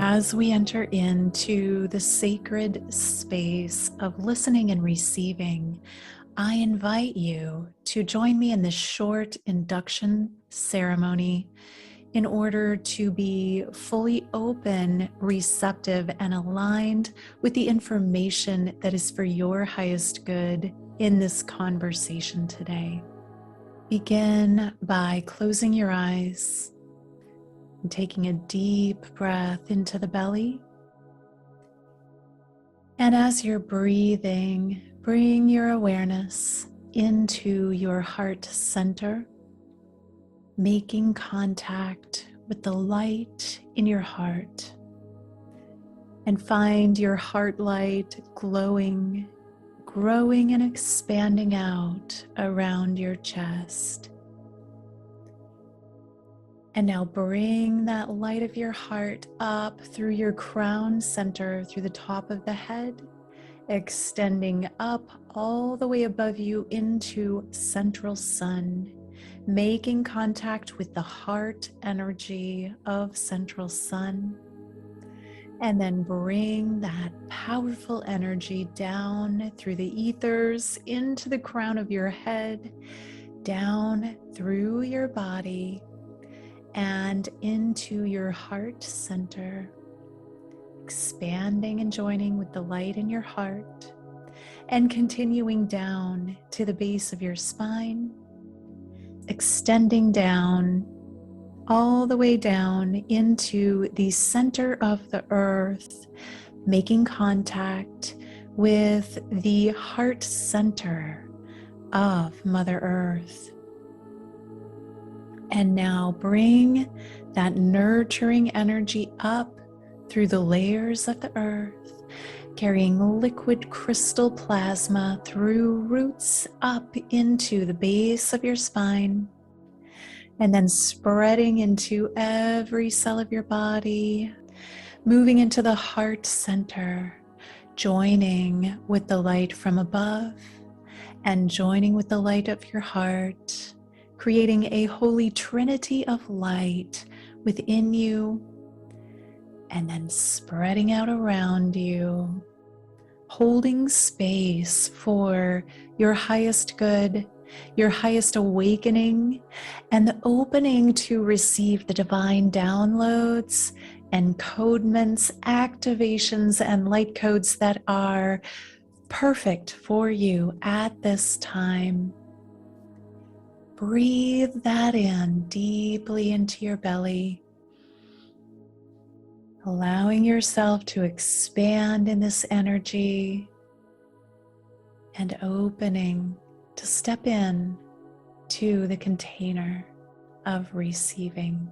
as we enter into the sacred space of listening and receiving, I invite you to join me in this short induction ceremony in order to be fully open, receptive, and aligned with the information that is for your highest good in this conversation today. Begin by closing your eyes and taking a deep breath into the belly. And as you're breathing, bring your awareness into your heart center, making contact with the light in your heart. And find your heart light glowing, growing and expanding out around your chest. And now bring that light of your heart up through your crown center, through the top of the head, extending up all the way above you into central sun, making contact with the heart energy of central sun. And then bring that powerful energy down through the ethers into the crown of your head, down through your body, and into your heart center, expanding and joining with the light in your heart, and continuing down to the base of your spine, extending down all the way down into the center of the earth, making contact with the heart center of Mother Earth. And now bring that nurturing energy up through the layers of the earth, carrying liquid crystal plasma through roots up into the base of your spine, and then spreading into every cell of your body, moving into the heart center, joining with the light from above and joining with the light of your heart, creating a holy trinity of light within you, and then spreading out around you, holding space for your highest good, your highest awakening, and the opening to receive the divine downloads, encodements, activations, and light codes that are perfect for you at this time. Breathe that in deeply into your belly, allowing yourself to expand in this energy and opening to step in to the container of receiving.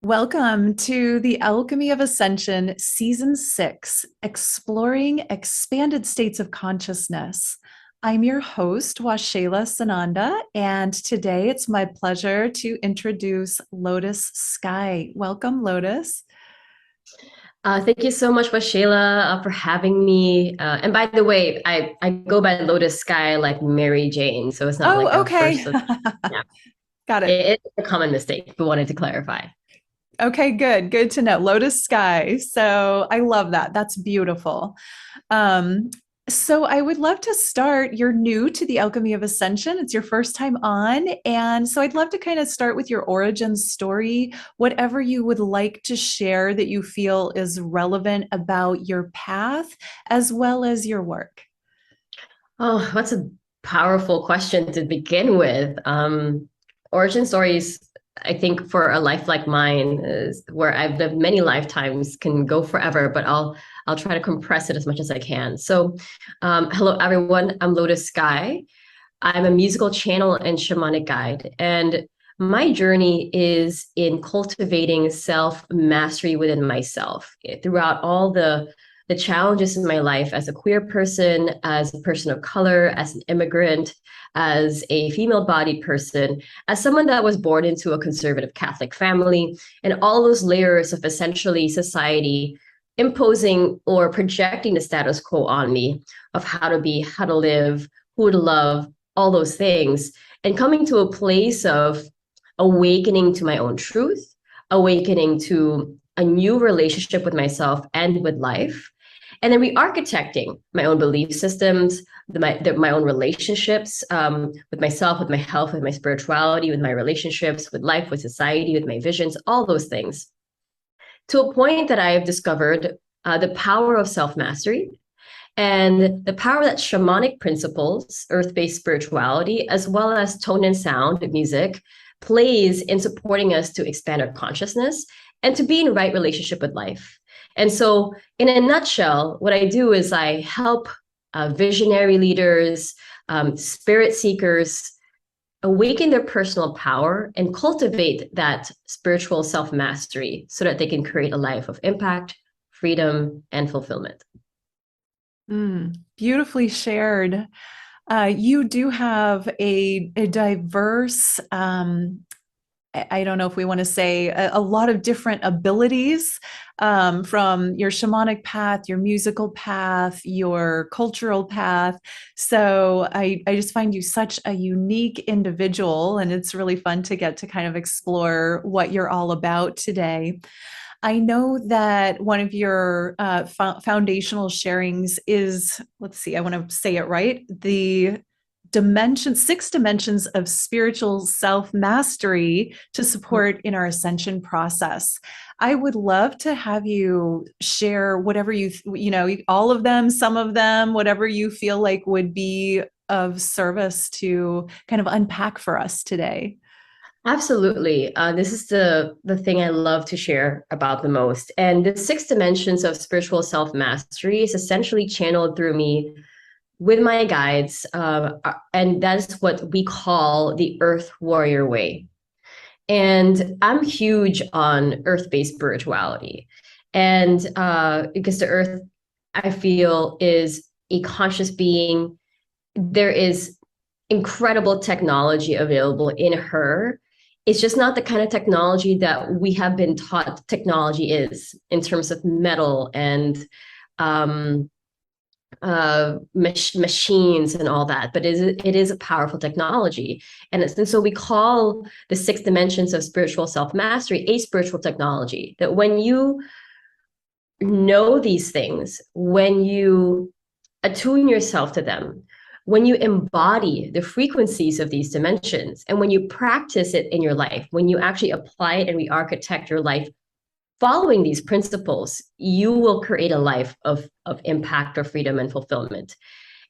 Welcome to the Alchemy of Ascension, Season 6, Exploring Expanded States of Consciousness. I'm your host, Waxela Sananda, and today it's my pleasure to introduce Lotus Sky. Welcome, Lotus. Thank you so much, Waxela, for having me. And by the way, I go by Lotus Sky like Mary Jane, so it's not okay. Yeah. Got it. It's a common mistake, but wanted to clarify. Okay, good to know. Lotus Sky. So I love that. That's beautiful. So I would love to start. You're new to the Alchemy of Ascension. It's your first time on. And so I'd love to kind of start with your origin story, whatever you would like to share that you feel is relevant about your path as well as your work. Oh, that's a powerful question to begin with. Origin stories, I think for a life like mine, is where I've lived many lifetimes, can go forever, but I'll try to compress it as much as I can. So, hello everyone, I'm Lotus Sky. I'm a musical channel and shamanic guide, and my journey is in cultivating self-mastery within myself throughout all the challenges in my life as a queer person, as a person of color, as an immigrant, as a female-bodied person, as someone that was born into a conservative Catholic family, and all those layers of essentially society imposing or projecting the status quo on me of how to be, how to live, who to love, all those things, and coming to a place of awakening to my own truth, awakening to a new relationship with myself and with life. And then re-architecting my own belief systems, my own relationships with myself, with my health, with my spirituality, with my relationships, with life, with society, with my visions, all those things. To a point that I have discovered the power of self-mastery and the power that shamanic principles, earth-based spirituality, as well as tone and sound music, plays in supporting us to expand our consciousness and to be in right relationship with life. And so, in a nutshell, what I do is I help visionary leaders, spirit seekers, awaken their personal power and cultivate that spiritual self-mastery so that they can create a life of impact, freedom, and fulfillment. Beautifully shared. You do have a diverse, I don't know if we want to say a lot of different abilities, from your shamanic path, your musical path, your cultural path. So I just find you such a unique individual, and it's really fun to get to kind of explore what you're all about today. I know that one of your foundational sharings is, let's see, I want to say it right, the six dimensions of spiritual self-mastery to support in our ascension process. I would love to have you share whatever all of them, some of them, whatever you feel like would be of service to kind of unpack for us today. Absolutely. This is the thing I love to share about the most. And the six dimensions of spiritual self-mastery is essentially channeled through me with my guides. And that's what we call the Earth Warrior Way. And I'm huge on earth-based spirituality. And because the earth, I feel, is a conscious being, there is incredible technology available in her. It's just not the kind of technology that we have been taught technology is in terms of metal and machines and all that, but it is a powerful technology. And so we call the six dimensions of spiritual self-mastery a spiritual technology, that when you know these things, when you attune yourself to them, when you embody the frequencies of these dimensions, and when you practice it in your life, when you actually apply it and re-architect your life following these principles, you will create a life of impact or freedom and fulfillment.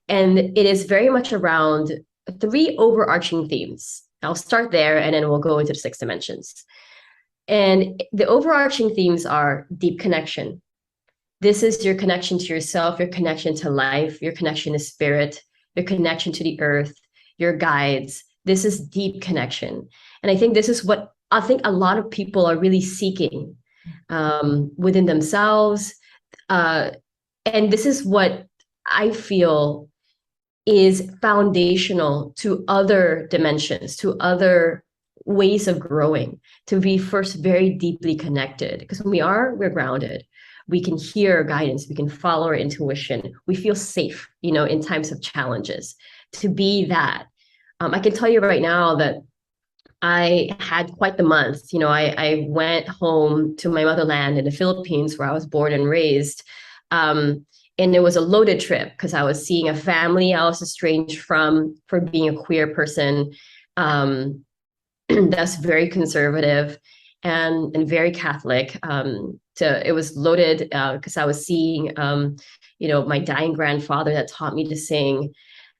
And it is very much around three overarching themes. I'll start there and then we'll go into the six dimensions. And the overarching themes are deep connection. This is your connection to yourself, your connection to life, your connection to spirit, your connection to the earth, your guides. This is deep connection. And I think this is what I think a lot of people are really seeking within themselves. And this is what I feel is foundational to other dimensions, to other ways of growing, to be first very deeply connected. Because when we're grounded. We can hear guidance, we can follow our intuition, we feel safe, in times of challenges. To be that, I can tell you right now that I had quite the month. I went home to my motherland in the Philippines, where I was born and raised. And it was a loaded trip because I was seeing a family I was estranged from for being a queer person. That's very conservative and very Catholic. It was loaded because I was seeing, my dying grandfather that taught me to sing.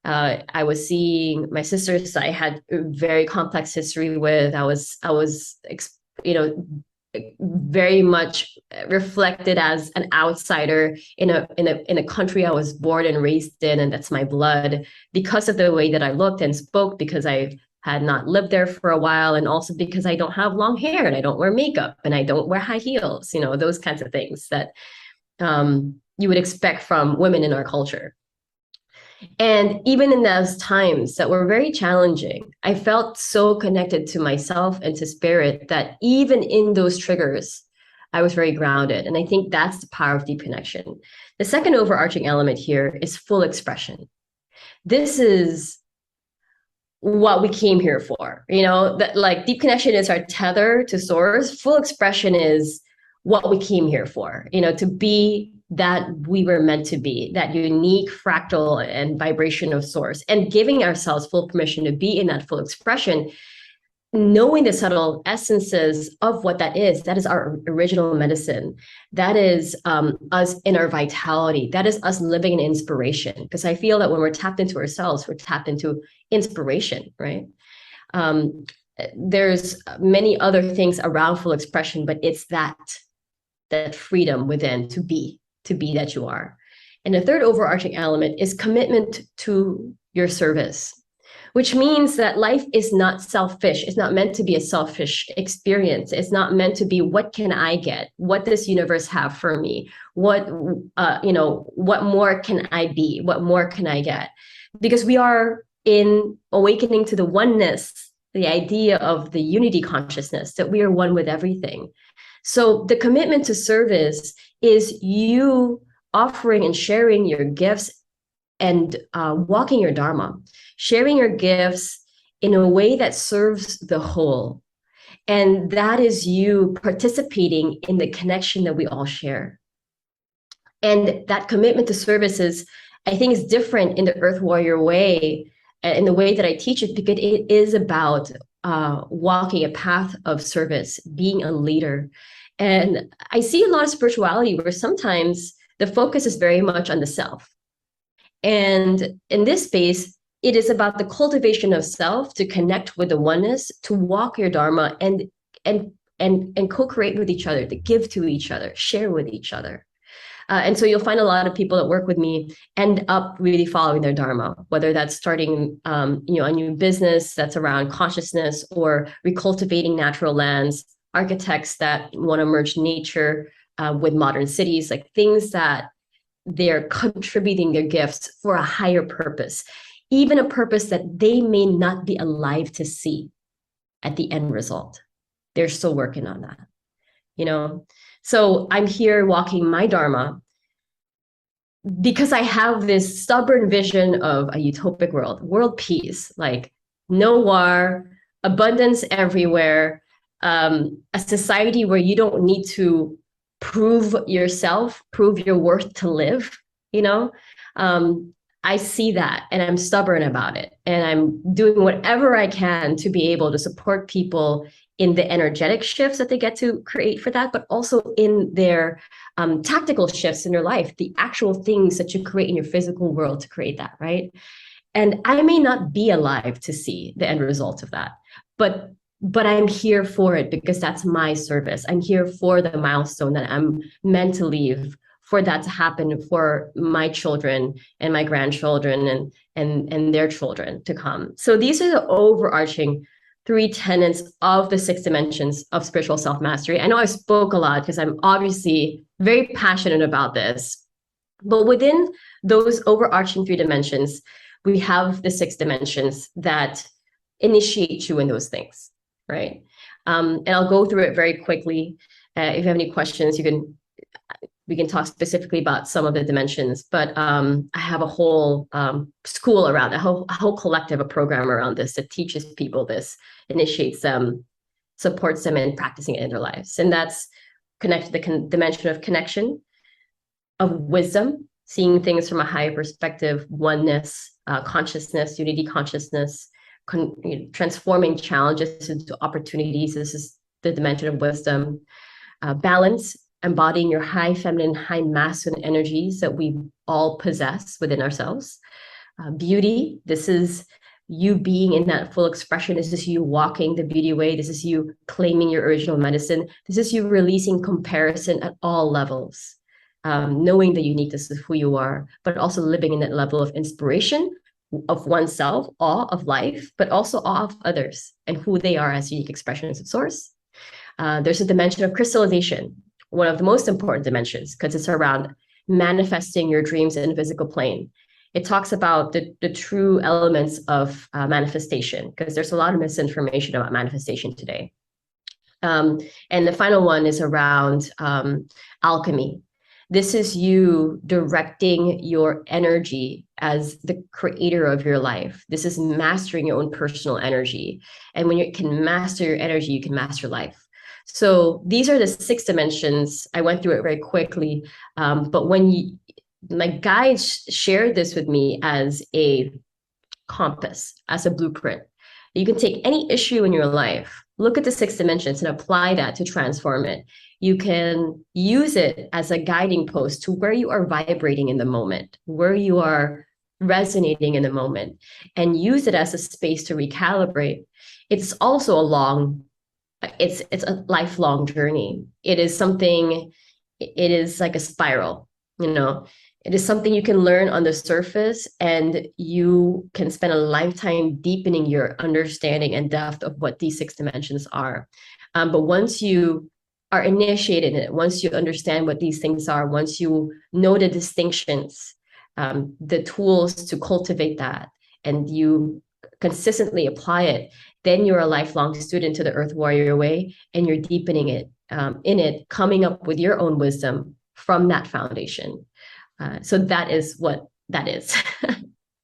I was seeing my sisters I had a very complex history with. I was, very much reflected as an outsider in a country I was born and raised in, and that's my blood, because of the way that I looked and spoke, because I had not lived there for a while, and also because I don't have long hair and I don't wear makeup and I don't wear high heels, those kinds of things that you would expect from women in our culture. And even in those times that were very challenging, I felt so connected to myself and to spirit that even in those triggers, I was very grounded. And I think that's the power of deep connection. The second overarching element here is full expression. This is what we came here for. That like deep connection is our tether to source. Full expression is what we came here for, to be that we were meant to be, that unique fractal and vibration of source, and giving ourselves full permission to be in that full expression, knowing the subtle essences of what that is our original medicine. That is us in our vitality. That is us living in inspiration. Because I feel that when we're tapped into ourselves, we're tapped into inspiration, right? There's many other things around full expression, but it's that freedom within to be that you are. And the third overarching element is commitment to your service, which means that life is not selfish. It's not meant to be a selfish experience. It's not meant to be, what can I get? What does universe have for me? What more can I be? What more can I get? Because we are in awakening to the oneness, the idea of the unity consciousness, that we are one with everything. So the commitment to service is you offering and sharing your gifts and walking your dharma, sharing your gifts in a way that serves the whole. And that is you participating in the connection that we all share. And that commitment to service is, I think, is different in the Earth Warrior way, in the way that I teach it, because it is about walking a path of service, being a leader. And I see a lot of spirituality where sometimes the focus is very much on the self. And in this space, it is about the cultivation of self to connect with the oneness, to walk your dharma and co-create with each other, to give to each other, share with each other. And so you'll find a lot of people that work with me end up really following their dharma, whether that's starting a new business that's around consciousness, or recultivating natural lands, architects that want to merge nature with modern cities, like things that they're contributing their gifts for a higher purpose, even a purpose that they may not be alive to see at the end result. They're still working on that, So I'm here walking my dharma because I have this stubborn vision of a utopic world peace, like no war, abundance everywhere, a society where you don't need to prove yourself, prove your worth to live, I see that, and I'm stubborn about it. And I'm doing whatever I can to be able to support people in the energetic shifts that they get to create for that, but also in their tactical shifts in their life, the actual things that you create in your physical world to create that, right? And I may not be alive to see the end result of that, but I'm here for it because that's my service. I'm here for the milestone that I'm meant to leave, for that to happen for my children and my grandchildren and their children to come. So these are the overarching 3 tenets of the 6 dimensions of spiritual self-mastery. I know I spoke a lot because I'm obviously very passionate about this, but within those overarching 3 dimensions, we have the 6 dimensions that initiate you in those things, right? And I'll go through it very quickly. If you have any questions, we can talk specifically about some of the dimensions, but I have a whole school around it, a whole collective, a program around this that teaches people this, initiates them, supports them in practicing it in their lives. And that's connected to the dimension of connection, of wisdom, seeing things from a higher perspective, oneness, consciousness, unity consciousness, transforming challenges into opportunities. This is the dimension of wisdom. Balance, embodying your high feminine, high masculine energies that we all possess within ourselves. Beauty, this is you being in that full expression. This is you walking the beauty way. This is you claiming your original medicine. This is you releasing comparison at all levels, knowing the uniqueness of who you are, but also living in that level of inspiration of oneself, awe of life, but also awe of others and who they are as unique expressions of source. There's a dimension of crystallization, one of the most important dimensions, because it's around manifesting your dreams in the physical plane. It talks about the true elements of manifestation, because there's a lot of misinformation about manifestation today. And the final one is around alchemy. This is you directing your energy as the creator of your life. This is mastering your own personal energy. And when you can master your energy, you can master life. So these are the 6 dimensions. I went through it very quickly. But when my guides shared this with me as a compass, as a blueprint, you can take any issue in your life, look at the 6 dimensions and apply that to transform it. You can use it as a guiding post to where you are vibrating in the moment, where you are resonating in the moment, and use it as a space to recalibrate. It's also it's a lifelong journey. It is something, it is like a spiral, you know. It is something you can learn on the surface, and you can spend a lifetime deepening your understanding and depth of what these 6 dimensions are. But once you are initiated in it, once you understand what these things are, once you know the distinctions, the tools to cultivate that, and you consistently apply it, then you're a lifelong student to the Earth Warrior Way, and you're deepening it in it, coming up with your own wisdom from that foundation. So that is what that is.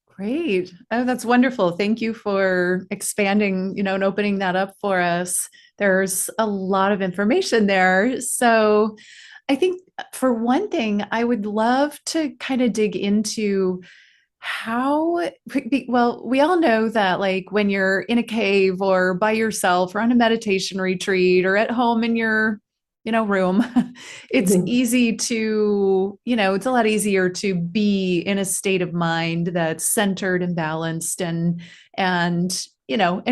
Great. Oh, that's wonderful. Thank you for expanding, and opening that up for us. There's a lot of information there. So I think for one thing, I would love to kind of dig into how, well, we all know that like when you're in a cave or by yourself or on a meditation retreat or at home in your room, it's easy to, it's a lot easier to be in a state of mind that's centered and balanced and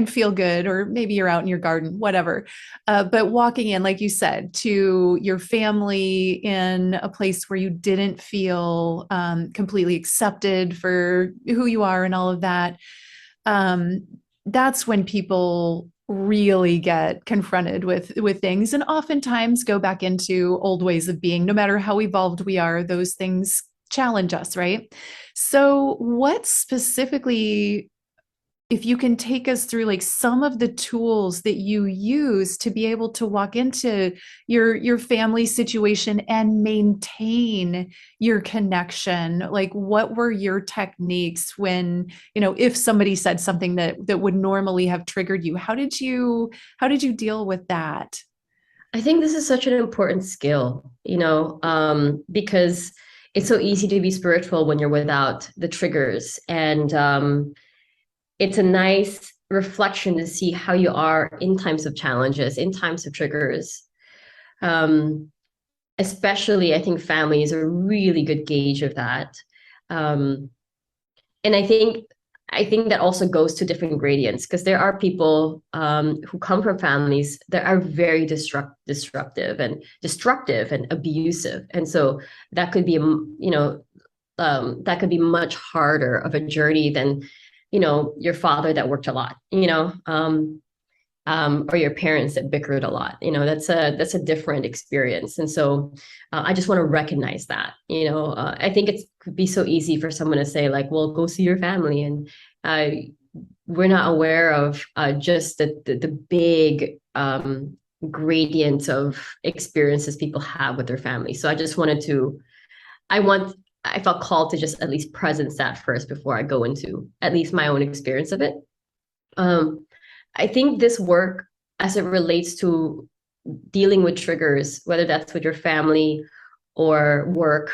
feel good, or maybe you're out in your garden, whatever. But walking in, like you said, to your family in a place where you didn't feel completely accepted for who you are and all of that, that's when people really get confronted with things, and oftentimes go back into old ways of being. No matter how evolved we are, those things challenge us, right? So what specifically, if you can take us through like some of the tools that you use to be able to walk into your family situation and maintain your connection, like what were your techniques when, if somebody said something that would normally have triggered you, how did you deal with that? I think this is such an important skill, because it's so easy to be spiritual when you're without the triggers. And it's a nice reflection to see how you are in times of challenges, in times of triggers. Especially, I think family is a really good gauge of that. And I think that also goes to different gradients, because there are people who come from families that are very disruptive and destructive and abusive, and so that could be that could be much harder of a journey than your father that worked a lot, or your parents that bickered a lot. That's a different experience. And so I just want to recognize that. I think it could be so easy for someone to say like, well, go see your family, and we're not aware of just the big gradient of experiences people have with their family. So I just wanted to, I felt called to just at least presence that first before I go into at least my own experience of it. I think this work, as it relates to dealing with triggers, whether that's with your family or work,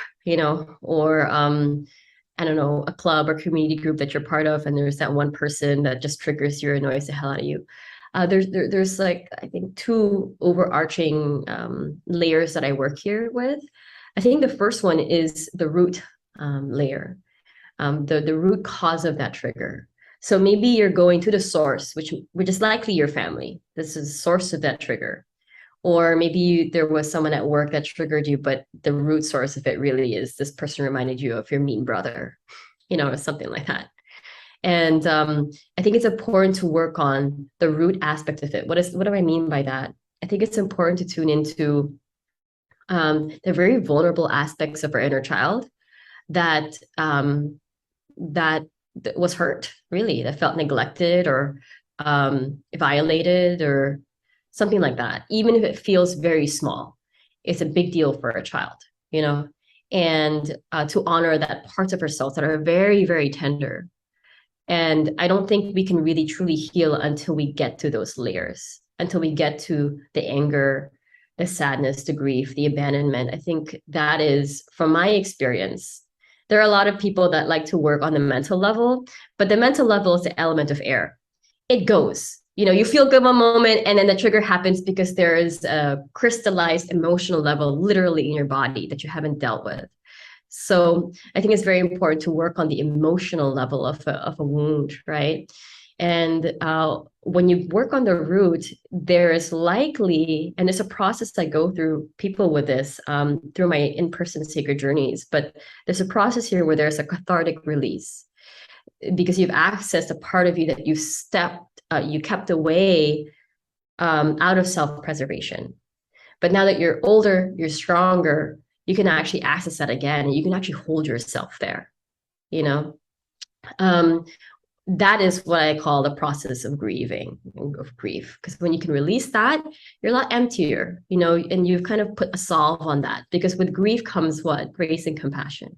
or I don't know, a club or community group that you're part of, and there's that one person that just triggers you or annoys the hell out of you. There's like, I think, two overarching layers that I work here with. I think the first one is the root layer, the root cause of that trigger. So maybe you're going to the source, which is likely your family. This is the source of that trigger. Or maybe there was someone at work that triggered you, but the root source of it really is this person reminded you of your mean brother, or something like that. And I think it's important to work on the root aspect of it. What do I mean by that? I think it's important to tune into the very vulnerable aspects of our inner child that was hurt, really, that felt neglected or violated or something like that. Even if it feels very small, it's a big deal for a child, and to honor that parts of ourselves that are very, very tender. And I don't think we can really truly heal until we get to those layers, until we get to the anger, the sadness, the grief, the abandonment. I think that is, from my experience, there are a lot of people that like to work on the mental level, but the mental level is the element of air. It goes. You feel good one moment, and then the trigger happens because there is a crystallized emotional level literally in your body that you haven't dealt with. So I think it's very important to work on the emotional level of a wound, right? And when you work on the root, there is likely, and it's a process I go through people with this through my in-person sacred journeys, but there's a process here where there's a cathartic release because you've accessed a part of you that you kept away out of self-preservation. But now that you're older, you're stronger, you can actually access that again, and you can actually hold yourself there, that is what I call the process of grief, because when you can release that, you're a lot emptier, and you've kind of put a solve on that, because with grief comes what? Grace and compassion,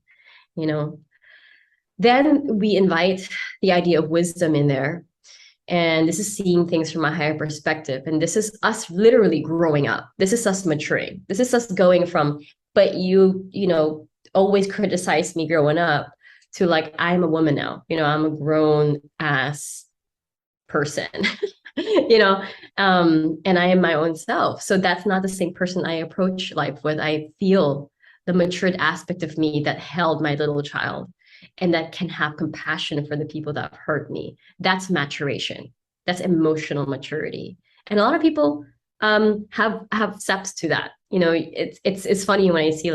Then we invite the idea of wisdom in there. And this is seeing things from a higher perspective. And this is us literally growing up. This is us maturing. This is us going from, but you always criticized me growing up, to like, I'm a woman now, I'm a grown ass person, and I am my own self. So that's not the same person I approach life with. I feel the matured aspect of me that held my little child and that can have compassion for the people that hurt me. That's maturation. That's emotional maturity. And a lot of people have steps to that. It's funny when I see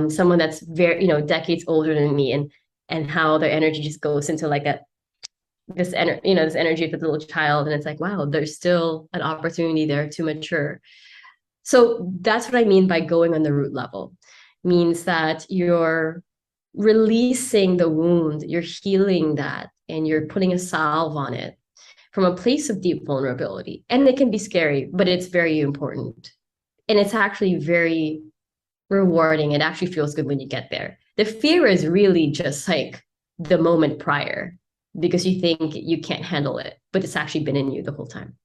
someone that's very, decades older than me, and how their energy just goes into like this energy of the little child. And it's like, wow, there's still an opportunity there to mature. So that's what I mean by going on the root level. Means that you're releasing the wound, you're healing that, and you're putting a salve on it from a place of deep vulnerability. And it can be scary, but it's very important. And it's actually very rewarding. It actually feels good when you get there. The fear is really just like the moment prior, because you think you can't handle it, but it's actually been in you the whole time.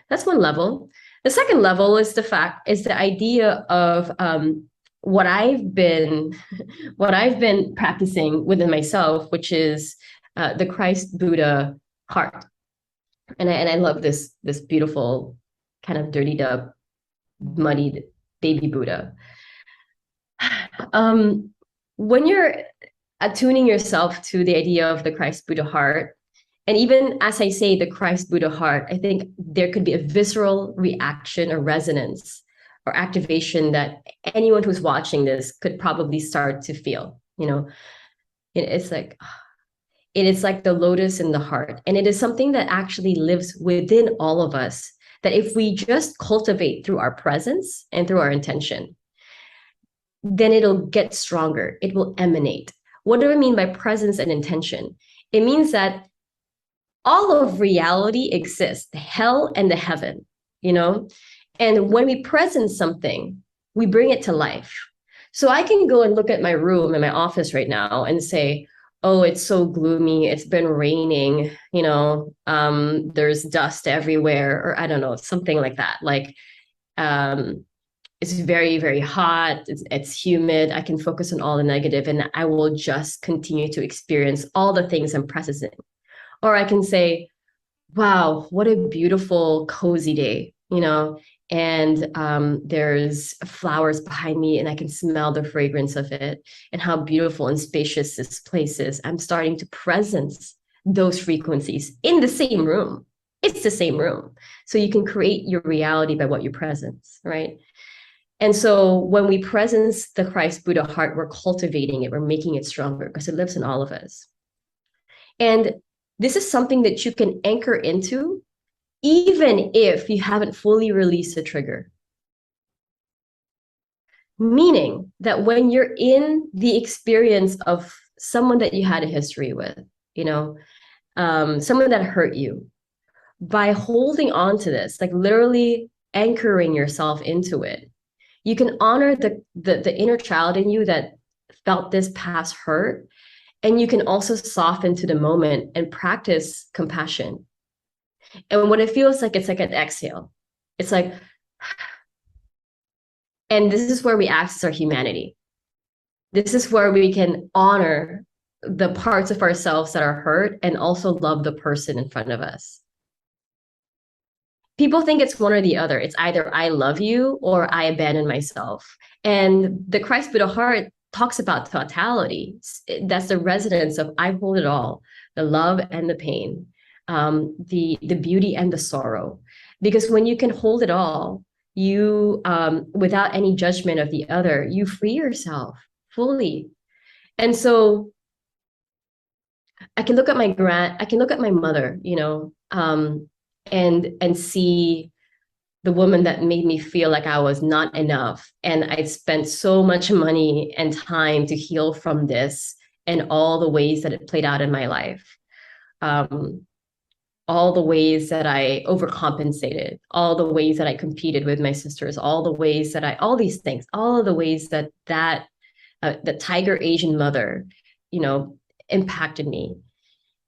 That's one level. The second level is the idea of what I've been practicing within myself, which is the Christ Buddha heart. And I love this beautiful kind of dirtied up, muddied baby Buddha. When you're attuning yourself to the idea of the Christ Buddha heart, and even as I say the Christ Buddha heart, I think there could be a visceral reaction or resonance or activation that anyone who's watching this could probably start to feel. It's like, it is like the lotus in the heart. And it is something that actually lives within all of us, that if we just cultivate through our presence and through our intention, then it'll get stronger. It will emanate. What do I mean by presence and intention? It means that all of reality exists, the hell and the heaven, And when we present something, we bring it to life. So I can go and look at my room in my office right now and say, oh, it's so gloomy. It's been raining, there's dust everywhere, or I don't know, something like that. Like, it's very, very hot. It's humid. I can focus on all the negative, and I will just continue to experience all the things I'm processing. Or I can say, wow, what a beautiful, cozy day, and there's flowers behind me, and I can smell the fragrance of it, and how beautiful and spacious this place is. I'm starting to presence those frequencies in the same room. It's the same room. So you can create your reality by what you presence, right? And so when we presence the Christ Buddha heart, we're cultivating it, we're making it stronger because it lives in all of us. And this is something that you can anchor into even if you haven't fully released the trigger. Meaning that when you're in the experience of someone that you had a history with, someone that hurt you, by holding on to this, like literally anchoring yourself into it, You can honor the inner child in you that felt this past hurt, and you can also soften to the moment and practice compassion. And what it feels like, it's like an exhale. It's like, and this is where we access our humanity. This is where we can honor the parts of ourselves that are hurt and also love the person in front of us. People think it's one or the other. It's either I love you or I abandon myself. And the Christ Buddha heart talks about totality. That's the resonance of I hold it all, the love and the pain, the beauty and the sorrow. Because when you can hold it all, you without any judgment of the other, you free yourself fully. And so I can look at my mother, and see the woman that made me feel like I was not enough. And I spent so much money and time to heal from this and all the ways that it played out in my life. All the ways that I overcompensated, all the ways that I competed with my sisters, all the ways that all these things, all of the ways that the tiger Asian mother, impacted me.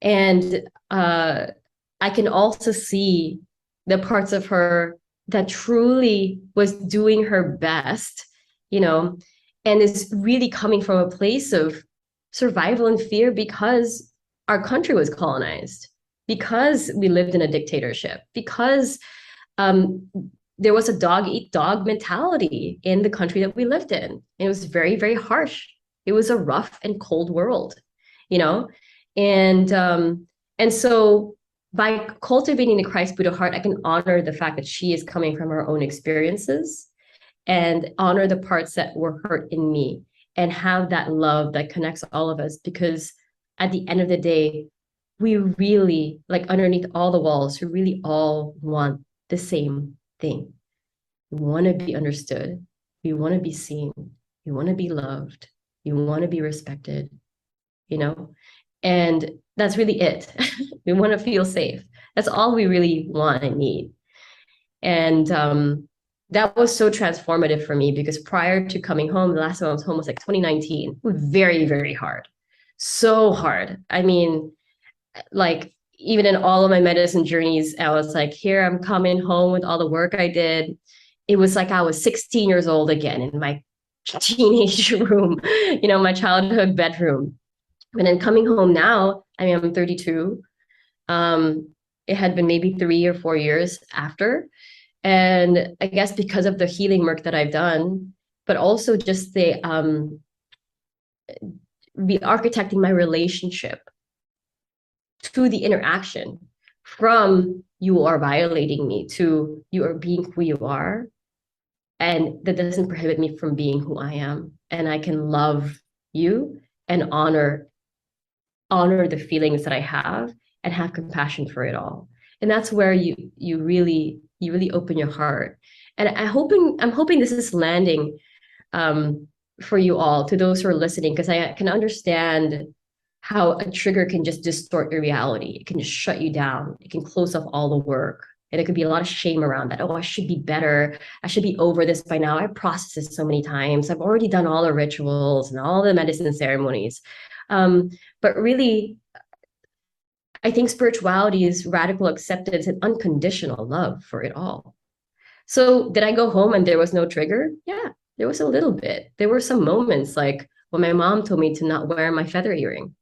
And I can also see the parts of her that truly was doing her best, and is really coming from a place of survival and fear because our country was colonized, because we lived in a dictatorship, because there was a dog eat dog mentality in the country that we lived in. It was very, very harsh. It was a rough and cold world, and so by cultivating the Christ Buddha heart, I can honor the fact that she is coming from her own experiences and honor the parts that were hurt in me and have that love that connects all of us. Because at the end of the day, we really, like underneath all the walls, we really all want the same thing. We want to be understood. We want to be seen. We want to be loved. We want to be respected, and that's really it. We want to feel safe. That's all we really want and need. And that was so transformative for me, because prior to coming home, the last time I was home was like 2019. It was very, very hard. So hard. I mean, like even in all of my medicine journeys, I was like, here, I'm coming home with all the work I did. It was like I was 16 years old again in my teenage room, my childhood bedroom. And then coming home now, I mean, I'm 32. It had been maybe 3 or 4 years after. And I guess because of the healing work that I've done, but also just the re-architecting my relationship to the interaction, from you are violating me to you are being who you are. And that doesn't prohibit me from being who I am. And I can love you and honor the feelings that I have and have compassion for it all. And that's where you really open your heart. And I'm hoping this is landing for you all, to those who are listening, because I can understand how a trigger can just distort your reality. It can just shut you down. It can close off all the work. And it could be a lot of shame around that. Oh, I should be better. I should be over this by now. I've processed this so many times. I've already done all the rituals and all the medicine ceremonies. But really, I think spirituality is radical acceptance and unconditional love for it all. So did I go home and there was no trigger? Yeah, there was a little bit. There were some moments, like when my mom told me to not wear my feather earring.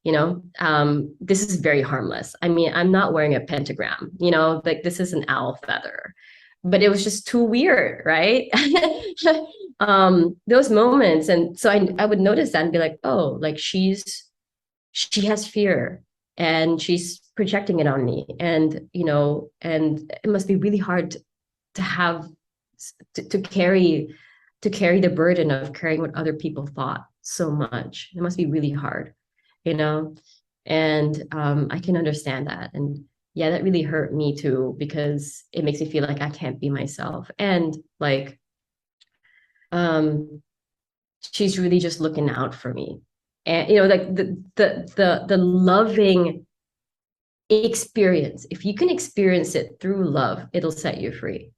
This is very harmless. I mean, I'm not wearing a pentagram, like this is an owl feather, but it was just too weird, right? Those moments. And so I would notice that and be like, oh, like she has fear and she's projecting it on me. And, and it must be really hard to have to carry the burden of carrying what other people thought so much. It must be really hard, and I can understand that. And yeah, that really hurt me too, because it makes me feel like I can't be myself. And like, she's really just looking out for me. And, like the loving experience, if you can experience it through love, it'll set you free.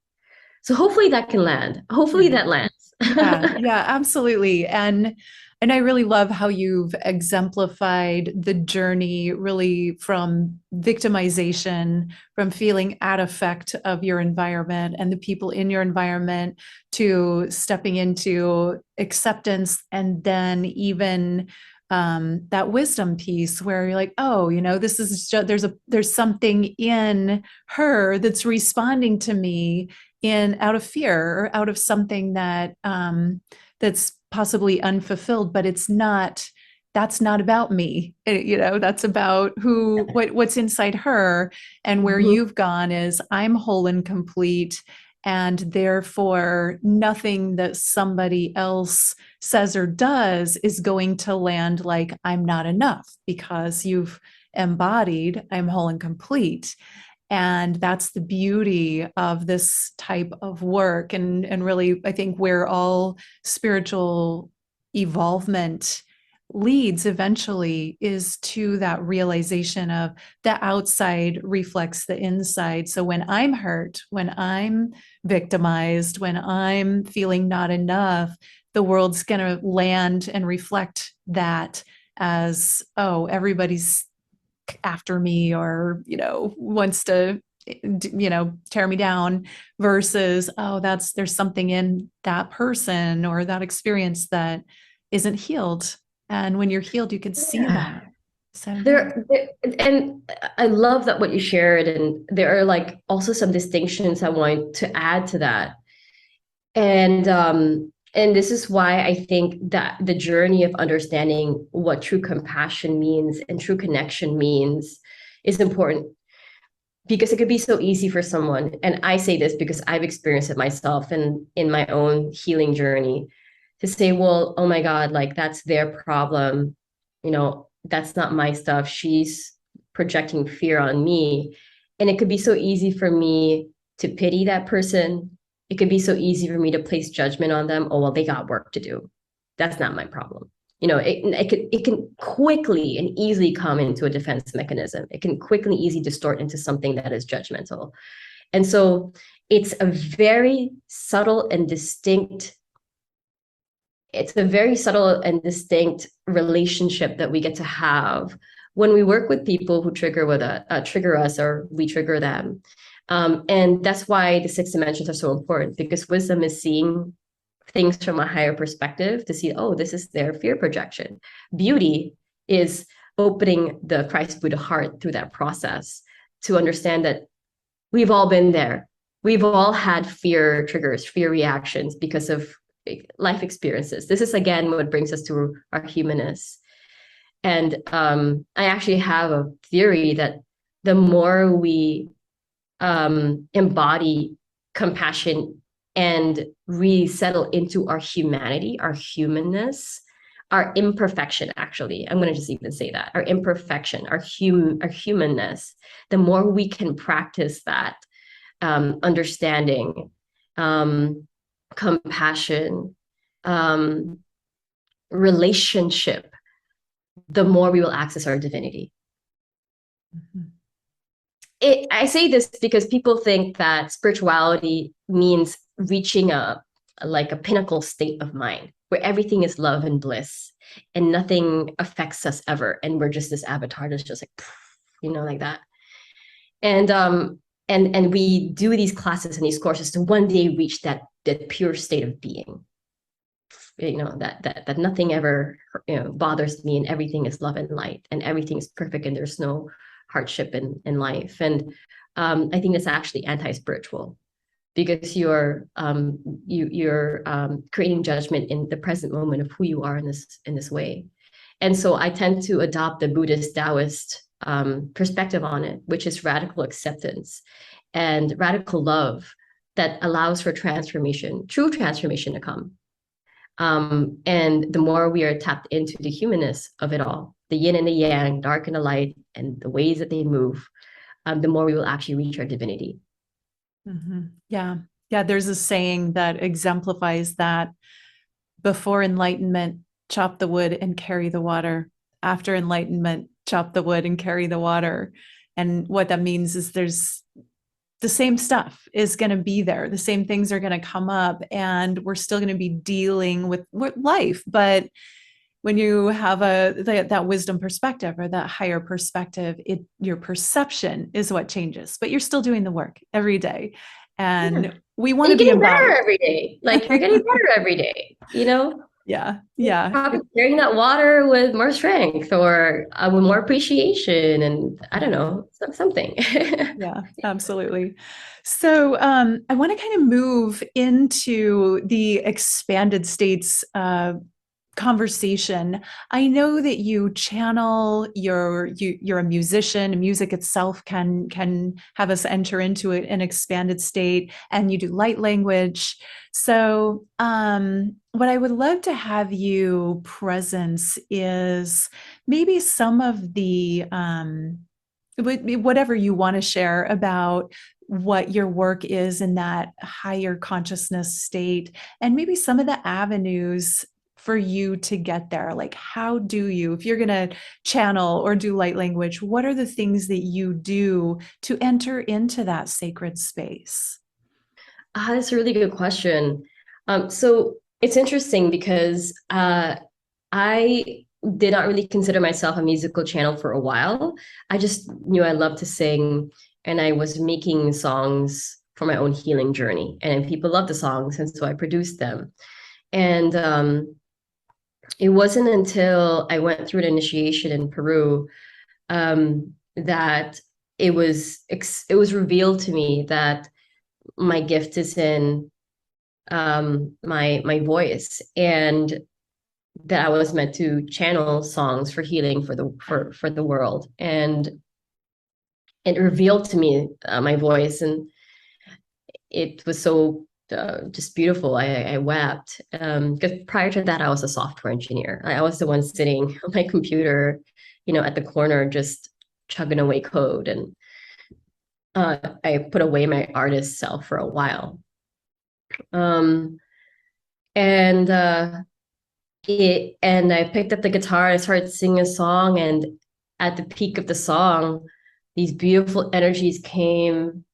So hopefully that can land. Hopefully Yeah. that lands. Yeah, absolutely. And I really love how you've exemplified the journey really from victimization, from feeling at effect of your environment and the people in your environment, to stepping into acceptance, and then even that wisdom piece where you're like, oh, this is just, there's something in her that's responding to me in out of fear or out of something that that's possibly unfulfilled, but that's not about me. That's about what's inside her. And where Mhm. you've gone is, I'm whole and complete, and therefore nothing that somebody else says or does is going to land like I'm not enough, because you've embodied I'm whole and complete. And that's the beauty of this type of work. And really, I think where all spiritual evolvement leads eventually is to that realization of the outside reflects the inside. So when I'm hurt, when I'm victimized, when I'm feeling not enough, the world's going to land and reflect that as, oh, everybody's after me, or wants to tear me down, versus, oh, there's something in that person or that experience that isn't healed. And when you're healed, you can see Yeah. that. So yeah. And I love that what you shared. And there are like also some distinctions I want to add to that. And this is why I think that the journey of understanding what true compassion means and true connection means is important, because it could be so easy for someone, and I say this because I've experienced it myself and in my own healing journey, to say, well, oh my God, like that's their problem. That's not my stuff. She's projecting fear on me. And it could be so easy for me to pity that person. It could be so easy for me to place judgment on them. Oh, well, they got work to do. That's not my problem. It can quickly and easily come into a defense mechanism. It can quickly, easily distort into something that is judgmental. And so it's a very subtle and distinct relationship that we get to have when we work with people who trigger us, or we trigger them. And that's why the 6 dimensions are so important, because wisdom is seeing things from a higher perspective, to see, oh, this is their fear projection. Beauty is opening the Christ Buddha heart through that process, to understand that we've all been there. We've all had fear triggers, fear reactions because of life experiences. This is again what brings us to our humanness. And I actually have a theory that the more we embody compassion and resettle into our humanity, our humanness, our imperfection, actually, I'm going to just even say that, our imperfection, our humanness, the more we can practice that understanding, compassion, relationship, the more we will access our divinity. Mhm. I say this because people think that spirituality means reaching a pinnacle state of mind where everything is love and bliss and nothing affects us ever, and we're just this avatar that's just like, like that. And we do these classes and these courses to one day reach that pure state of being. That nothing ever bothers me, and everything is love and light, and everything is perfect, and there's no hardship in life. And I think that's actually anti-spiritual, because you're creating judgment in the present moment of who you are in this way. And so I tend to adopt the Buddhist Taoist perspective on it, which is radical acceptance and radical love that allows for transformation, true transformation, to come. And the more we are tapped into the humanness of it all, the yin and the yang, dark and the light, and the ways that they move, the more we will actually reach our divinity. Mhm. Yeah. Yeah. There's a saying that exemplifies that: before enlightenment, chop the wood and carry the water. After enlightenment, chop the wood and carry the water. And what that means is there's the same stuff is going to be there. The same things are going to come up, and we're still going to be dealing with life. But when you have that wisdom perspective or that higher perspective, your perception is what changes, but you're still doing the work every day. And Yeah. we want You're to be getting better embodied. every day. Like you're getting better every day, you know? Yeah. You're Yeah. probably carrying that water with more strength or with more appreciation and I don't know, something. Yeah, absolutely. So I want to kind of move into the expanded states conversation. I know that you channel, you're a musician. Music itself can have us enter into an expanded state, and you do light language. So what I would love to have you presence is maybe some of the whatever you want to share about what your work is in that higher consciousness state, and maybe some of the avenues for you to get there. Like, how do you, if you're going to channel or do light language, what are the things that you do to enter into that sacred space? That's a really good question. So it's interesting because I did not really consider myself a musical channel for a while. I just knew I loved to sing, and I was making songs for my own healing journey. And people loved the songs, and so I produced them. And it wasn't until I went through an initiation in Peru that it was revealed to me that my gift is in my voice, and that I was meant to channel songs for healing for the world. And it revealed to me my voice, and it was so just beautiful. I wept because prior to that, I was a software engineer. I was the one sitting on my computer, at the corner, just chugging away code. And I put away my artist self for a while. Um, and I picked up the guitar and I started singing a song. And at the peak of the song, these beautiful energies came,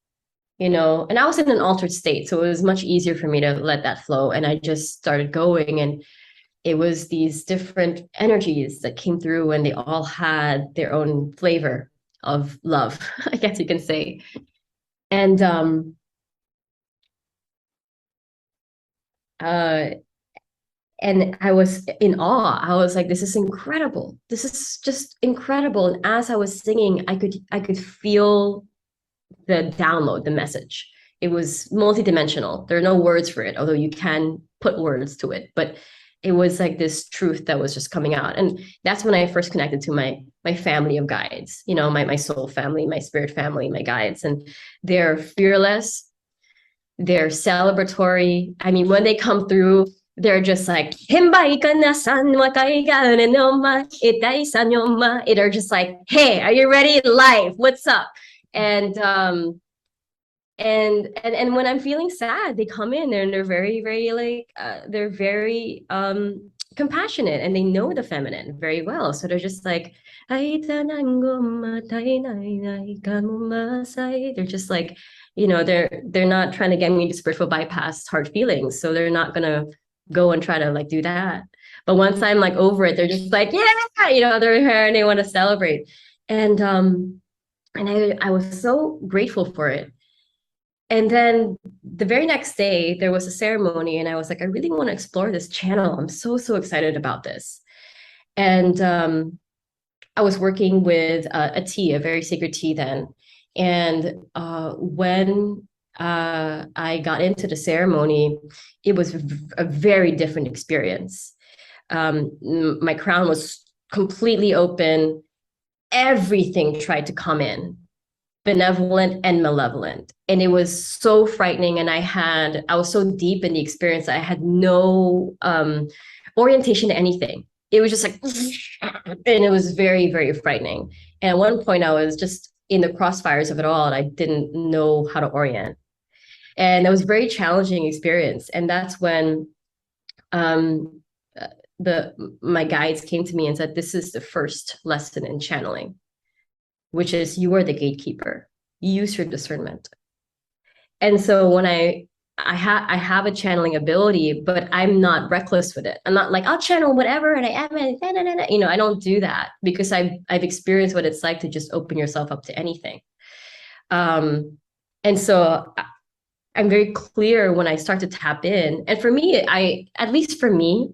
and I was in an altered state. So it was much easier for me to let that flow. And I just started going. And it was these different energies that came through, and they all had their own flavor of love, I guess you can say. And uh and I was in awe. I was like, this is incredible. This is just incredible. And as I was singing, I could feel the download, the message. It was multidimensional. There are no words for it, although you can put words to it. But it was like this truth that was just coming out. And that's when I first connected to my family of guides, my soul family, my spirit family, my guides. And they're fearless, they're celebratory. I mean, when they come through, they're just like, they're just like, hey, are you ready? Live, what's up? And and when I'm feeling sad, they come in and they're very, very like they're very compassionate, and they know the feminine very well. So they're just like, they're just like, they're not trying to get me to spiritual bypass hard feelings. So they're not gonna go and try to like do that. But once I'm like over it, they're just like, yeah, they're here and they want to celebrate. And I was so grateful for it. And then the very next day, there was a ceremony, and I was like, I really want to explore this channel. I'm so, so excited about this. And I was working with a tea, a very sacred tea then. And when I got into the ceremony, it was a very different experience. My crown was completely open. Everything tried to come in, benevolent and malevolent. And it was so frightening. And I was so deep in the experience, I had no orientation to anything. It was just like, and it was very, very frightening. And at one point, I was just in the crossfires of it all, and I didn't know how to orient. And it was a very challenging experience. And that's when my guides came to me and said, this is the first lesson in channeling, which is you are the gatekeeper. Use your discernment. And so when I have a channeling ability, but I'm not reckless with it. I'm not like, I'll channel whatever and I am it. You know, I don't do that because I've experienced what it's like to just open yourself up to anything. And so I'm very clear when I start to tap in. And for me, at least for me,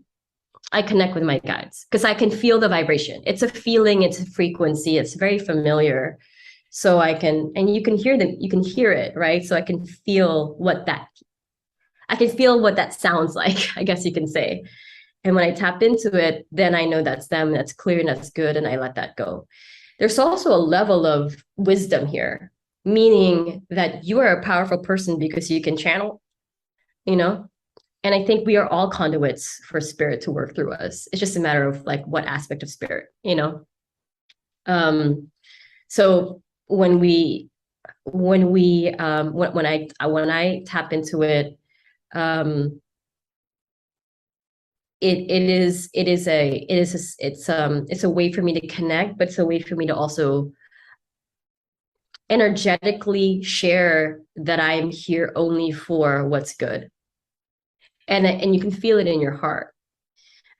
I connect with my guides because I can feel the vibration. It's a feeling, it's a frequency, it's very familiar. So I can, and you can hear them, you can hear it, right? So I can feel what that sounds like, I guess you can say. And when I tap into it, then I know that's them, that's clear, and that's good, and I let that go. There's also a level of wisdom here, meaning that you are a powerful person because you can channel, you know? And I think we are all conduits for spirit to work through us. It's just a matter of like what aspect of spirit, you know? So when I tap into it, it's a way for me to connect, but it's a way for me to also energetically share that I'm here only for what's good. And you can feel it in your heart.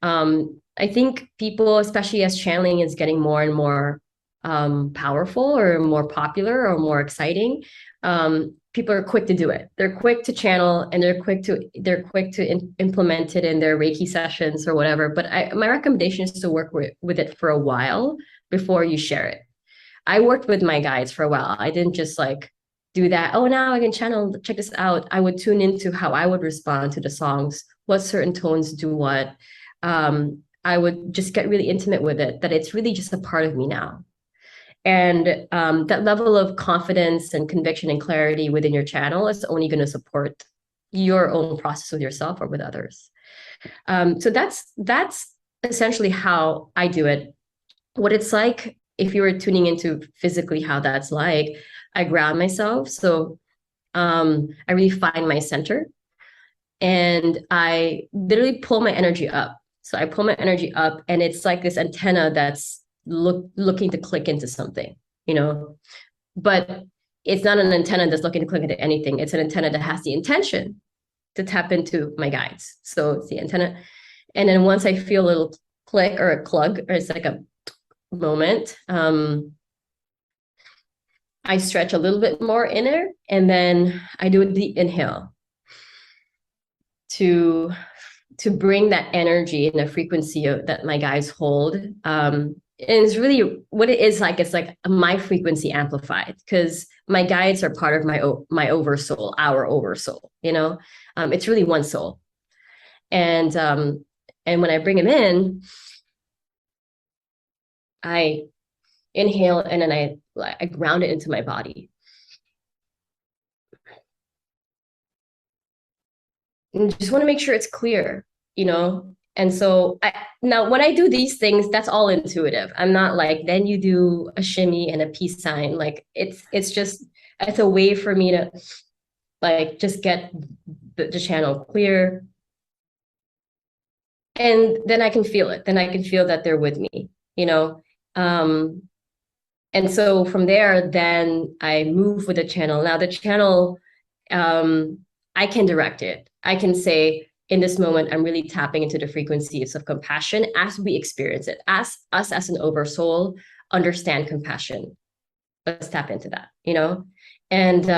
I think people, especially as channeling is getting more and more powerful or more popular or more exciting, people are quick to do it. They're quick to channel and they're quick to implement it in their Reiki sessions or whatever. But my recommendation is to work with it for a while before you share it. I worked with my guides for a while. I didn't just like do that. Oh, now I can channel, check this out. I would tune into how I would respond to the songs, what certain tones do what. I would just get really intimate with it, that it's really just a part of me now. And that level of confidence and conviction and clarity within your channel is only going to support your own process with yourself or with others. So that's essentially how I do it. What it's like, if you were tuning into physically how that's like, I ground myself. So I really find my center and I literally pull my energy up. So I pull my energy up and it's like this antenna that's looking to click into something, you know, but it's not an antenna that's looking to click into anything. It's an antenna that has the intention to tap into my guides. So it's the antenna. And then once I feel a little click or a clug, or it's like a moment, I stretch a little bit more inner and then I do a deep inhale to bring that energy and the frequency that my guides hold. And it's really what it is like. It's like my frequency amplified because my guides are part of my oversoul, our oversoul, you know. It's really one soul. And when I bring them in, I inhale and then I ground it into my body. And just want to make sure it's clear, you know? And so now when I do these things, that's all intuitive. I'm not like, then you do a shimmy and a peace sign. Like it's a way for me to like, just get the channel clear. And then I can feel it. Then I can feel that they're with me, you know? And so from there, then I move with the channel. Now the channel, I can direct it. I can say, in this moment, I'm really tapping into the frequencies of compassion as we experience it. As us as an oversoul, understand compassion. Let's tap into that, you know? And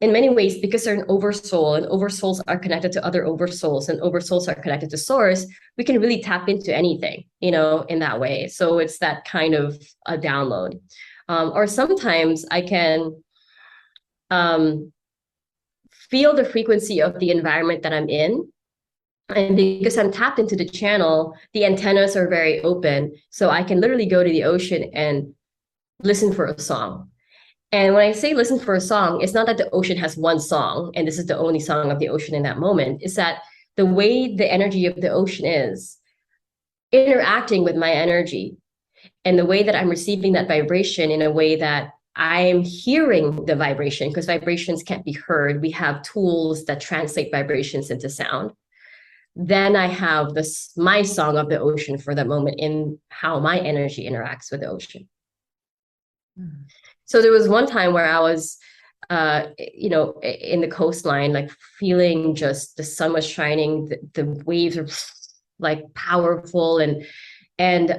in many ways, because they're an oversoul and oversouls are connected to other oversouls and oversouls are connected to source, we can really tap into anything, you know, in that way. So it's that kind of a download. Or sometimes I can feel the frequency of the environment that I'm in. And because I'm tapped into the channel, the antennas are very open. So I can literally go to the ocean and listen for a song. And when I say listen for a song, it's not that the ocean has one song and this is the only song of the ocean in that moment. It's that the way the energy of the ocean is interacting with my energy and the way that I'm receiving that vibration in a way that I'm hearing the vibration, because vibrations can't be heard. We have tools that translate vibrations into sound. Then I have my song of the ocean for that moment in how my energy interacts with the ocean. So there was one time where I was in the coastline, like feeling just the sun was shining, the waves are like powerful, and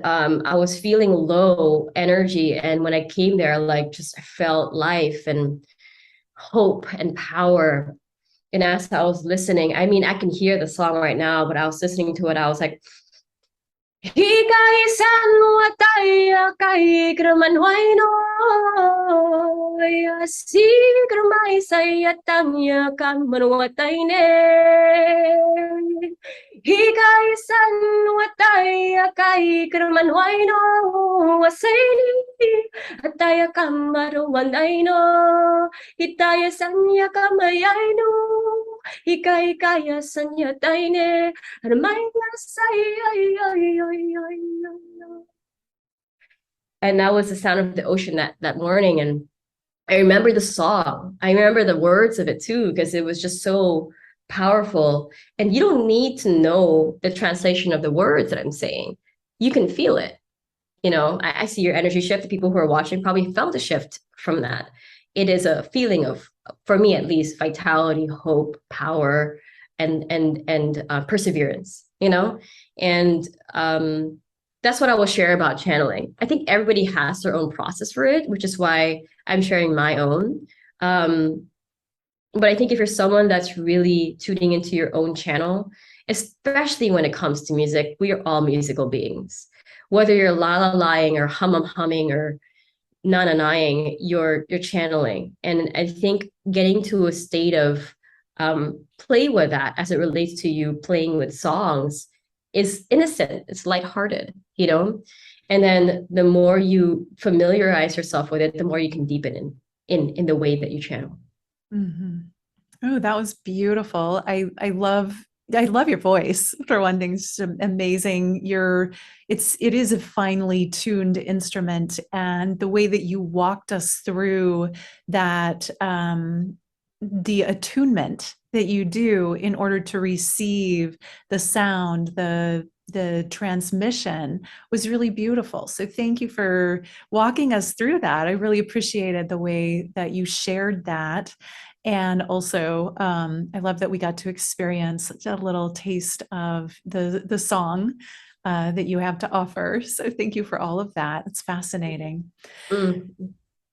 I was feeling low energy. And when I came there, like just I felt life and hope and power. And as I was listening, I mean, I can hear the song right now, but I was listening to it, I was like, Hikay san wataya kay kraman huayno ya si kramay sayatang ya kan manwatay ne Hikay san wataya kay kraman huayno wasayni ataya kamaruwanay no Hitaya sanya kamayayno Hikay kaya sanya tayne and that was the sound of the ocean that morning. And I remember the song. I remember the words of it too, because it was just so powerful. And you don't need to know the translation of the words that I'm saying. You can feel it. I see your energy shift. The people who are watching probably felt a shift from that. It is a feeling of, for me at least, vitality, hope, power, and perseverance. And that's what I will share about channeling. I think everybody has their own process for it, which is why I'm sharing my own. But I think if you're someone that's really tuning into your own channel, especially when it comes to music, we are all musical beings. Whether you're la-la-lying or humming or na-na-naing, you're channeling. And I think getting to a state of play with that as it relates to you playing with songs is innocent, it's lighthearted, and then the more you familiarize yourself with it, the more you can deepen in the way that you channel. Mm-hmm. Oh, that was beautiful. I love your voice, for one thing. It's amazing. It is a finely tuned instrument, and the way that you walked us through that, the attunement that you do in order to receive the sound, the transmission, was really beautiful. So thank you for walking us through that. I really appreciated the way that you shared that. And also, I love that we got to experience a little taste of the song that you have to offer. So thank you for all of that. It's fascinating. Mm.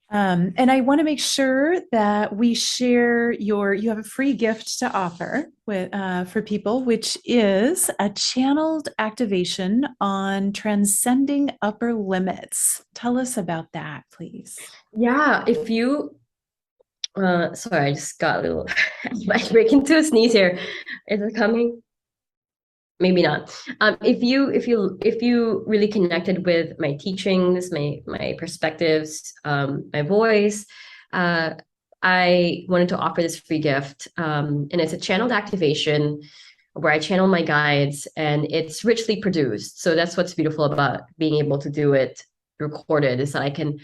And I want to make sure that we share you have a free gift to offer for people, which is a channeled activation on transcending upper limits. Tell us about that, please. Yeah, if you sorry, I just got a little I break into a sneeze here. Is it coming? Maybe not. If you really connected with my teachings, my perspectives, my voice, I wanted to offer this free gift, and it's a channeled activation where I channel my guides, and it's richly produced. So that's what's beautiful about being able to do it recorded, is that I can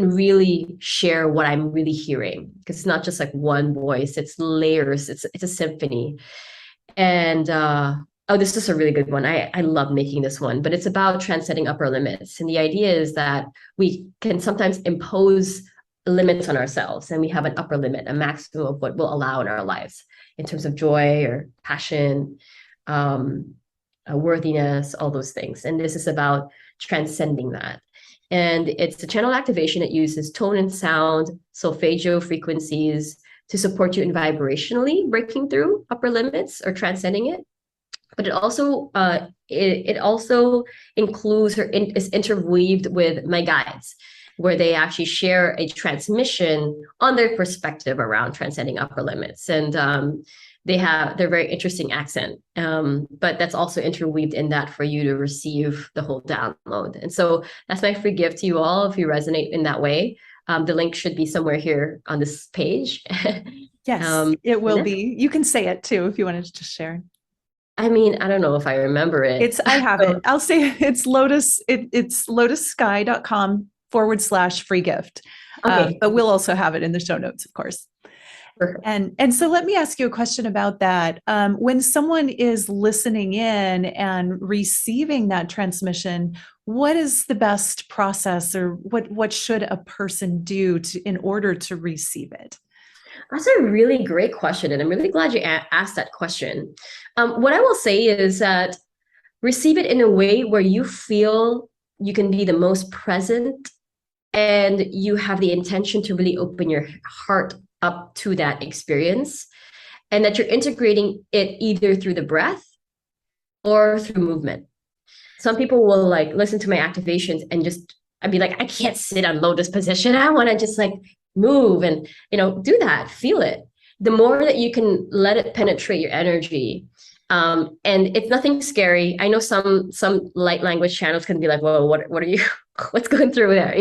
really share what I'm really hearing, because it's not just like one voice, it's layers, it's a symphony. And oh, this is a really good one. I love making this one, but it's about transcending upper limits. And the idea is that we can sometimes impose limits on ourselves, and we have an upper limit, a maximum of what we'll allow in our lives in terms of joy or passion, worthiness, all those things. And this is about transcending that. And it's a channel activation that uses tone and sound, solfeggio frequencies to support you in vibrationally breaking through upper limits or transcending it. But it also includes is interweaved with my guides, where they actually share a transmission on their perspective around transcending upper limits. And they're very interesting accent, but that's also interweaved in that for you to receive the whole download. And so that's my free gift to you all if you resonate in that way. The link should be somewhere here on this page. Yes, it will be. You can say it too if you wanted to just share. I mean, I don't know if I remember it. I have it. I'll say it's it's lotussky.com/free gift. Okay. But we'll also have it in the show notes, of course. Perfect. And so let me ask you a question about that. When someone is listening in and receiving that transmission, what is the best process, or what should a person do in order to receive it? That's a really great question, and I'm really glad you asked that question. What I will say is that receive it in a way where you feel you can be the most present and you have the intention to really open your heart up to that experience, and that you're integrating it either through the breath or through movement. Some people will like listen to my activations and just I'd be like, I can't sit on lotus position. I want to just like move and do that, feel it. The more that you can let it penetrate your energy, and it's nothing scary. I know some light language channels can be like, whoa, what are you what's going through there?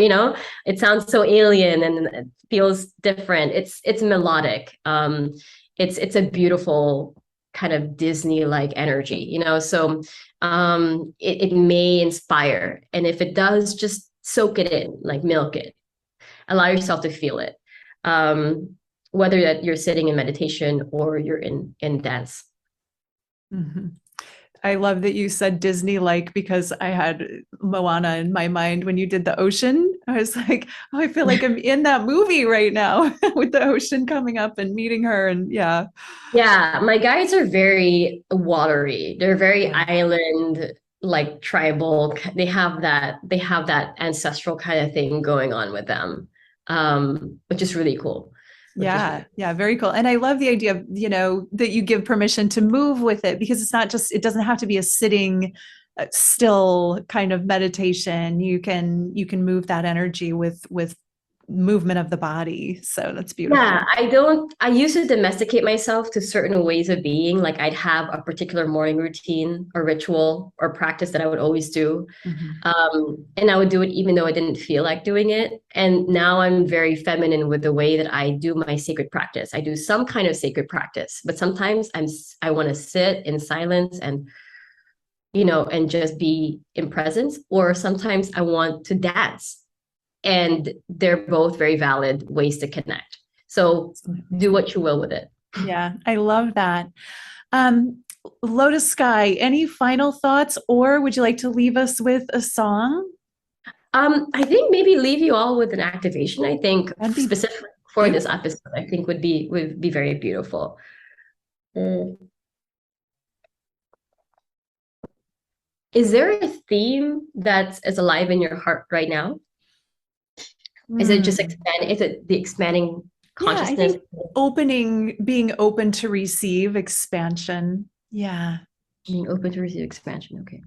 It sounds so alien and it feels different. It's melodic. It's a beautiful kind of Disney-like energy. So it may inspire. And if it does, just soak it in, like milk it. Allow yourself to feel it. Whether that you're sitting in meditation or you're in dance. Mm-hmm. I love that you said Disney-like, because I had Moana in my mind when you did the ocean. I was like, oh, I feel like I'm in that movie right now with the ocean coming up and meeting her. And yeah. Yeah, my guides are very watery. They're very Yeah. island, like tribal. They have that ancestral kind of thing going on with them. Which is really cool. Yeah, yeah, very cool. And I love the idea of, that you give permission to move with it, because it doesn't have to be a sitting still kind of meditation. You can move that energy with movement of the body. So that's Yeah, beautiful. I used to domesticate myself to certain ways of being. Like I'd have a particular morning routine or ritual or practice that I would always do. Mhm. And I would do it even though I didn't feel like doing it. And now I'm very feminine with the way that I do my sacred practice. I do some kind of sacred practice, but sometimes I want to sit in silence and just be in presence, or sometimes I want to dance. And they're both very valid ways to connect. So do what you will with it. Yeah, I love that. Um, Lotus Sky, any final thoughts, or would you like to leave us with a song? I think maybe leave you all with an activation. I think That'd be specifically for this beautiful. episode, I think would be very beautiful. Mm. Is there a theme that is alive in your heart right now? Is it just Hmm. expand? Is it the expanding Yeah, I consciousness? think being open to receive expansion. Yeah. Being open to receive expansion. Okay.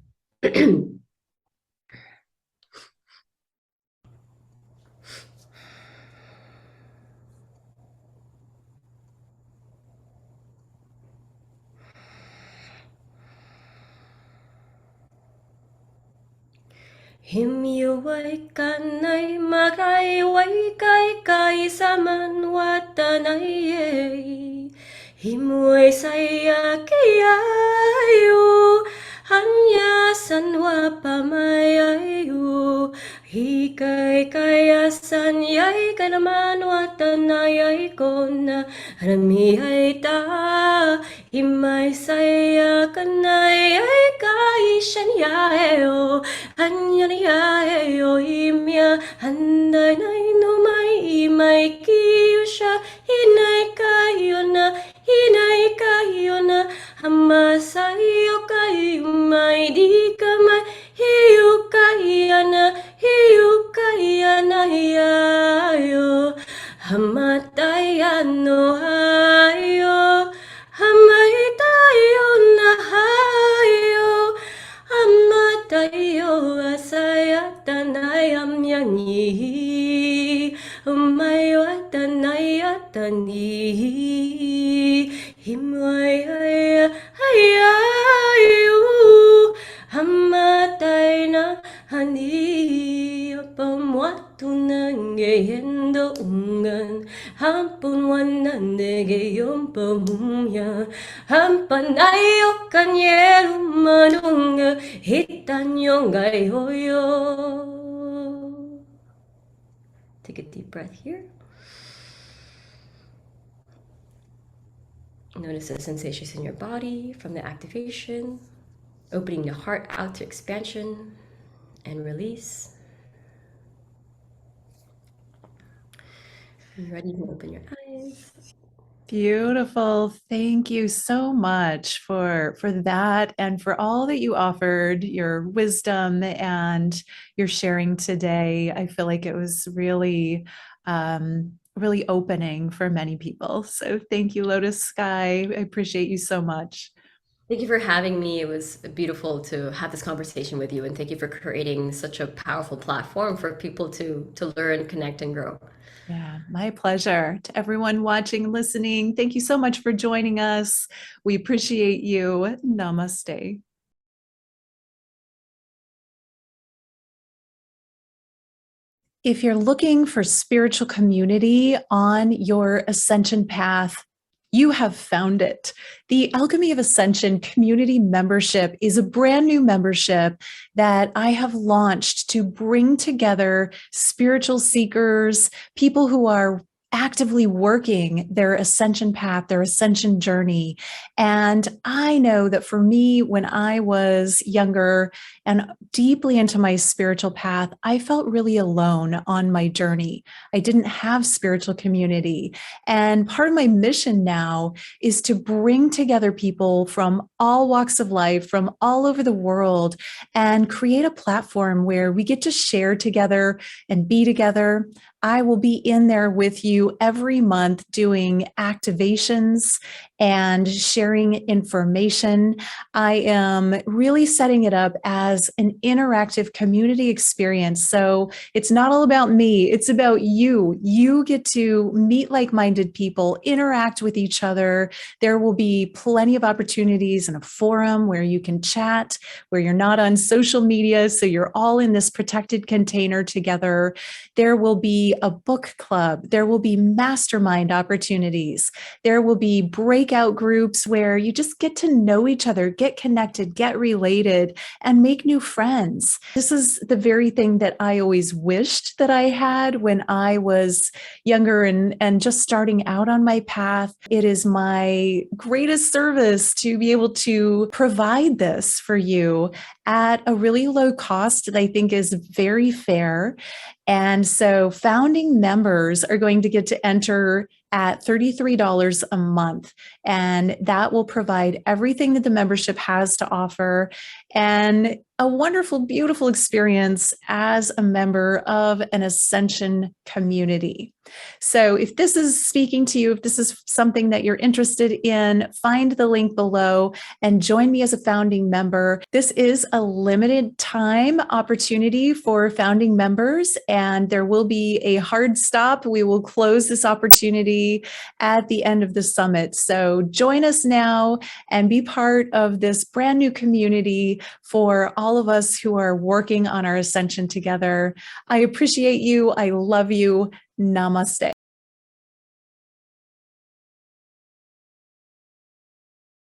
Him yêu với can này mà gai với cái sa man wata này him với say kia ayu hanya san wa pa mai ayu hi kai san yai kai naman wata này ai con rami ai ta him ai say can này ai kai shan ya eo Hanya yo imya handai nai no mai mai kiyusha hinai kayona hamasayo kayumai di kamai hiu kayana yayo hamatayano hayo hamatayo na hayo Amatayo asayatanayam yanyi Umaywatanayatani Himayayayu Hamatayna hani Pamwatunangayendo ungan Hampun wanandege yompamumya Hampanayo kanyeru manunga hitanyo ngai hoyo. Take a deep breath here. Notice the sensations in your body from the activation, opening the heart out to expansion and release. When you're ready, you can open your eyes. Beautiful. Thank you so much for that and for all that you offered, your wisdom and your sharing today. I feel like it was really really opening for many people. So thank you, Lotus Sky. I appreciate you so much. Thank you for having me. It was beautiful to have this conversation with you, and thank you for creating such a powerful platform for people to learn, connect, and grow. Yeah, my pleasure. To everyone watching, listening, thank you so much for joining us. We appreciate you. Namaste. If you're looking for spiritual community on your ascension path, you have found it. The Alchemy of Ascension community membership is a brand new membership that I have launched to bring together spiritual seekers, people who are actively working their ascension path, their ascension journey. And I know that for me, when I was younger and deeply into my spiritual path, I felt really alone on my journey. I didn't have spiritual community. And part of my mission now is to bring together people from all walks of life, from all over the world, and create a platform where we get to share together and be together. I will be in there with you every month doing activations and sharing information. I am really setting it up as an interactive community experience. So it's not all about me, it's about you. You get to meet like-minded people, interact with each other. There will be plenty of opportunities in a forum where you can chat, where you're not on social media, so you're all in this protected container together. There will be a book club. There will be mastermind opportunities. There will be breakout groups where you just get to know each other, get connected, get related, and make new friends. This is the very thing that I always wished that I had when I was younger and just starting out on my path. It is my greatest service to be able to provide this for you at a really low cost that I think is very fair. And so founding members are going to get to enter at $33 a month. And that will provide everything that the membership has to offer and a wonderful, beautiful experience as a member of an Ascension community. So if this is speaking to you, if this is something that you're interested in, find the link below and join me as a founding member. This is a limited time opportunity for founding members, and there will be a hard stop. We will close this opportunity at the end of the summit. So join us now and be part of this brand new community for all of us who are working on our ascension together. I appreciate you. I love you. Namaste.